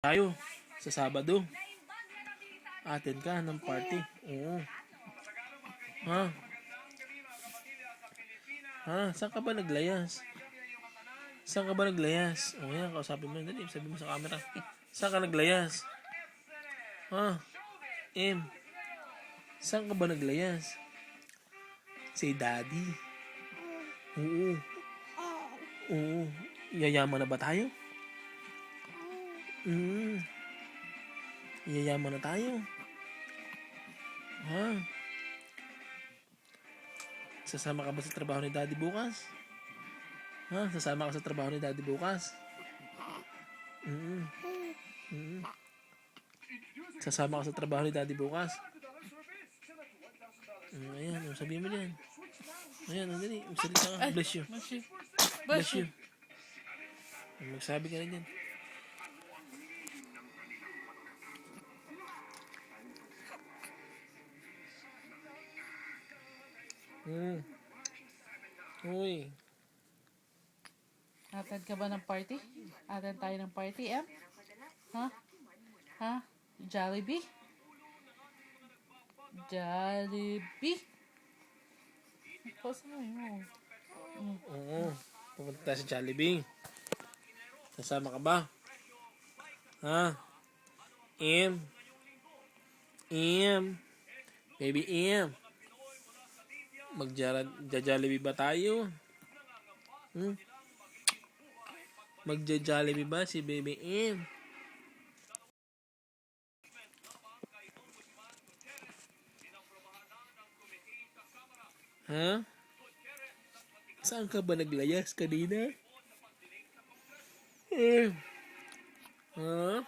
Tayo sa Sabado. Attend ka ng party. Oo. Ha? Ha? Saan ka ba naglayas? Saan ka ba naglayas? O yan, kausapin mo. Dali, sabi mo sa camera. Saan ka naglayas? Ha? Saan ka ba naglayas? Say daddy. Oo. Oo. Yayaman na ba tayo? Yayaman na tayo. Ha? Sasama ka ba sa trabaho ni daddy bukas? Ha? Sasama ka sa trabaho ni daddy bukas? Sasama ka sa trabaho ni daddy bukas? Ayan, sabihin mo yan. Ayan, dali. Magsalita ka. Bless you. Bless you. Magsabi ka rin yan. Uy. Attend ka ba ng party? Attend tayo ng party, Em? Ha? Ha? Jollibee? Jollibee? Pause mo yun. Oo. Pupunta tayo sa Jollibee. Sasama ka ba? Ha? Baby Magja-Jollibee ba tayo? Magja-Jollibee ba si Baby Em? Ha? Saan ka ba naglayas kanina? Ha?